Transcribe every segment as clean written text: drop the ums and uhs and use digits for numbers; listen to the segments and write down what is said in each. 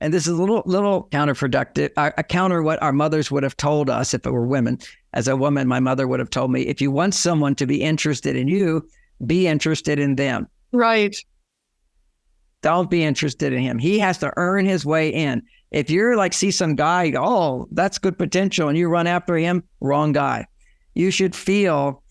And this is a little counterproductive, counter what our mothers would have told us if it were women. As a woman, my mother would have told me, if you want someone to be interested in you, be interested in them. Right. Don't be interested in him. He has to earn his way in. If you're like, see some guy, oh, that's good potential, and you run after him, wrong guy. You should feel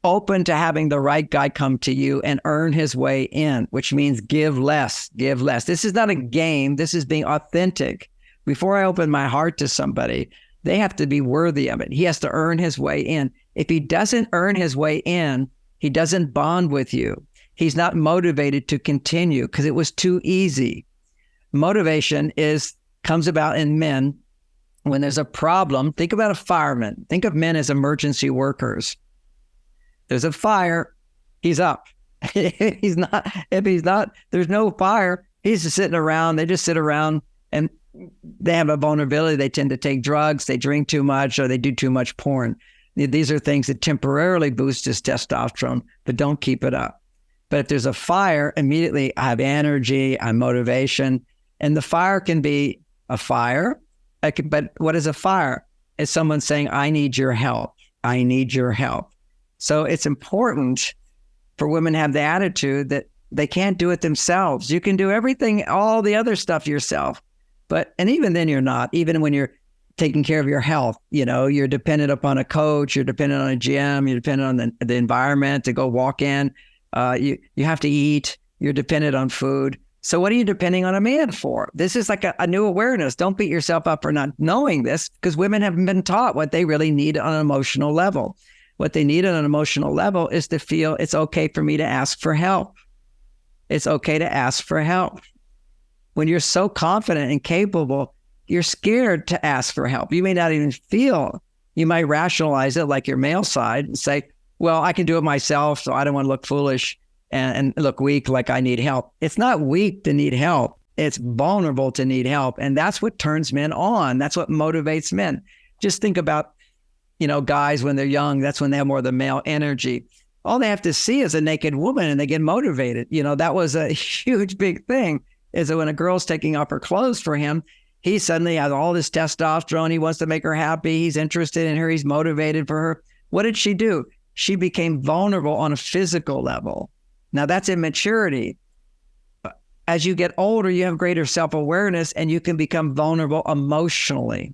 open to having the right guy come to you and earn his way in, which means give less, give less. This is not a game. This is being authentic. Before I open my heart to somebody, they have to be worthy of it. He has to earn his way in. If he doesn't earn his way in, he doesn't bond with you. He's not motivated to continue because it was too easy. Motivation comes about in men when there's a problem. Think about a fireman. Think of men as emergency workers. There's a fire, he's up. If he's not, there's no fire. He's just sitting around. They just sit around and they have a vulnerability. They tend to take drugs, they drink too much, or they do too much porn. These are things that temporarily boost his testosterone, but don't keep it up. But if there's a fire, immediately I have energy, I have motivation, and the fire can be a fire. But what is a fire? It's someone saying, I need your help. I need your help. So it's important for women to have the attitude that they can't do it themselves. You can do everything, all the other stuff yourself. And even then you're not, even when you're taking care of your health, you're dependent upon a coach, you're dependent on a gym, you're dependent on the environment to go walk in. You have to eat, you're dependent on food. So what are you depending on a man for? This is like a new awareness. Don't beat yourself up for not knowing this, because women haven't been taught what they really need on an emotional level. What they need on an emotional level is to feel it's okay for me to ask for help. It's okay to ask for help. When you're so confident and capable, you're scared to ask for help. You may not even feel, you might rationalize it like your male side and say, well, I can do it myself, so I don't want to look foolish and look weak like I need help. It's not weak to need help. It's vulnerable to need help. And that's what turns men on. That's what motivates men. Just think about, guys when they're young, that's when they have more of the male energy. All they have to see is a naked woman and they get motivated. That was a huge, big thing, is that when a girl's taking off her clothes for him, he suddenly has all this testosterone. He wants to make her happy. He's interested in her. He's motivated for her. What did she do? She became vulnerable on a physical level. Now that's immaturity. As you get older, you have greater self-awareness and you can become vulnerable emotionally.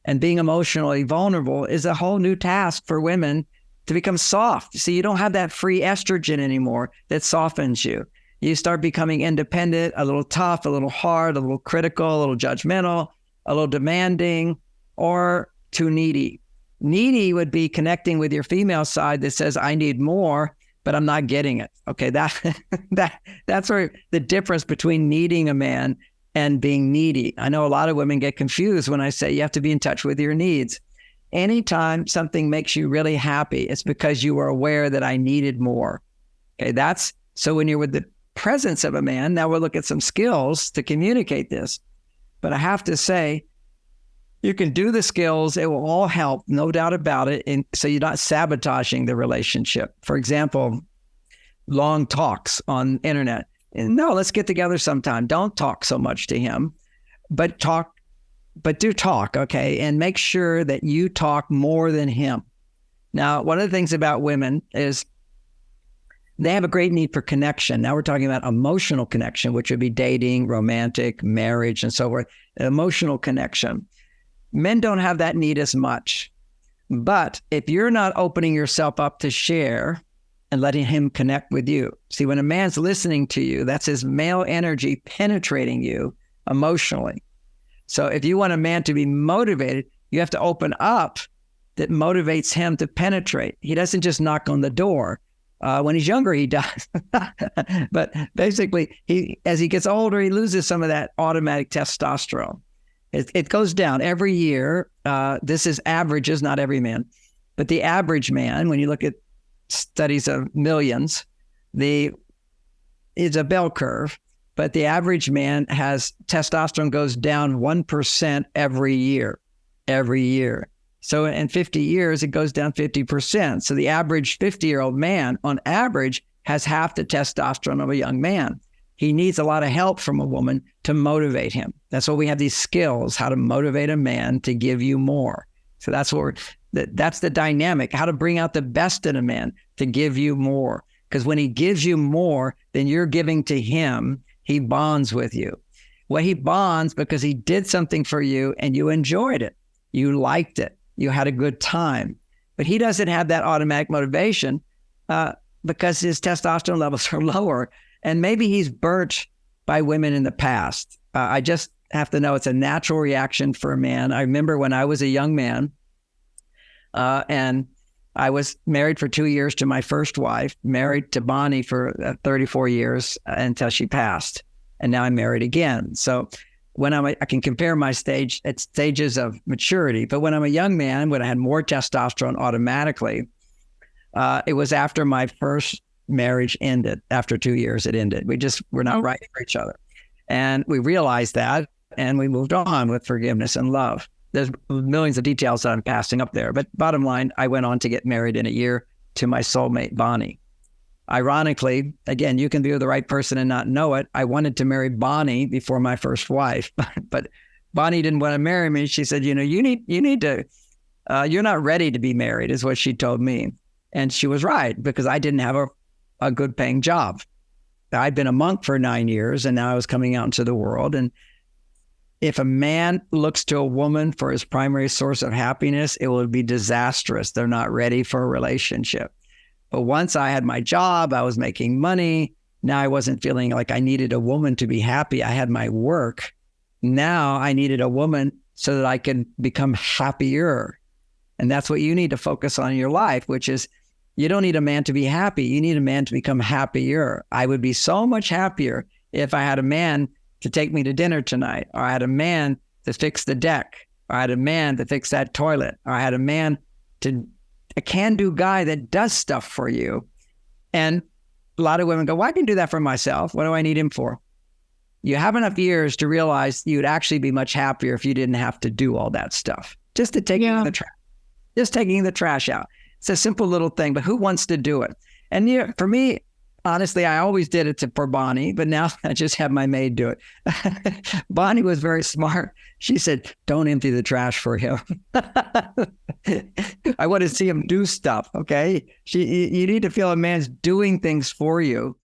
And being emotionally vulnerable is a whole new task for women to become soft. See, you don't have that free estrogen anymore that softens you. You start becoming independent, a little tough, a little hard, a little critical, a little judgmental, a little demanding, or too needy. Needy would be connecting with your female side that says, I need more, but I'm not getting it. Okay, that's where the difference between needing a man and being needy. I know a lot of women get confused when I say you have to be in touch with your needs. Anytime something makes you really happy, it's because you were aware that I needed more. Okay, so when you're with the presence of a man, now we'll look at some skills to communicate this. But I have to say, you can do the skills. It will all help, no doubt about it. And so you're not sabotaging the relationship. For example, long talks on internet. And no, let's get together sometime. Don't talk so much to him, but do talk, okay? And make sure that you talk more than him. Now, one of the things about women is they have a great need for connection. Now we're talking about emotional connection, which would be dating, romantic, marriage, and so forth. Emotional connection. Men don't have that need as much. But if you're not opening yourself up to share and letting him connect with you. See, when a man's listening to you, that's his male energy penetrating you emotionally. So if you want a man to be motivated, you have to open up that motivates him to penetrate. He doesn't just knock on the door. When he's younger, he does. But basically, as he gets older, he loses some of that automatic testosterone. It goes down every year. This is averages, not every man. But the average man, when you look at studies of millions, it's a bell curve. But the average man has testosterone goes down 1% every year. So in 50 years, it goes down 50%. So the average 50-year-old man, on average, has half the testosterone of a young man. he needs a lot of help from a woman to motivate him. That's why we have these skills, how to motivate a man to give you more. So that's the dynamic, how to bring out the best in a man to give you more. Because when he gives you more than you're giving to him, he bonds with you. Well, he bonds because he did something for you and you enjoyed it. You liked it. You had a good time. But he doesn't have that automatic motivation because his testosterone levels are lower. And maybe he's burnt by women in the past. I just have to know it's a natural reaction for a man. I remember when I was a young man and I was married for 2 years to my first wife, married to Bonnie for 34 years until she passed. And now I'm married again. So when I can compare my stages of maturity, but when I'm a young man, when I had more testosterone automatically, it was after my first marriage ended. After 2 years, it ended. We're not right for each other. And we realized that, and we moved on with forgiveness and love. There's millions of details that I'm passing up there. But bottom line, I went on to get married in a year to my soulmate, Bonnie. Ironically, again, you can be with the right person and not know it. I wanted to marry Bonnie before my first wife, but Bonnie didn't want to marry me. She said, you need to, you're not ready to be married, is what she told me. And she was right, because I didn't have a good paying job. I'd been a monk for 9 years, and now I was coming out into the world. And if a man looks to a woman for his primary source of happiness, it will be disastrous. They're not ready for a relationship. But once I had my job, I was making money. Now I wasn't feeling like I needed a woman to be happy. I had my work. Now I needed a woman so that I could become happier. And that's what you need to focus on in your life, which is you don't need a man to be happy. You need a man to become happier. I would be so much happier if I had a man to take me to dinner tonight, or I had a man to fix the deck, or I had a man to fix that toilet, or I had a man a can-do guy that does stuff for you. And a lot of women go, well, I can do that for myself. What do I need him for? You have enough years to realize you'd actually be much happier if you didn't have to do all that stuff. Just taking the trash out. It's a simple little thing, but who wants to do it? And for me, honestly, I always did it for Bonnie, but now I just have my maid do it. Bonnie was very smart. She said, don't empty the trash for him. I want to see him do stuff, okay? You need to feel a man's doing things for you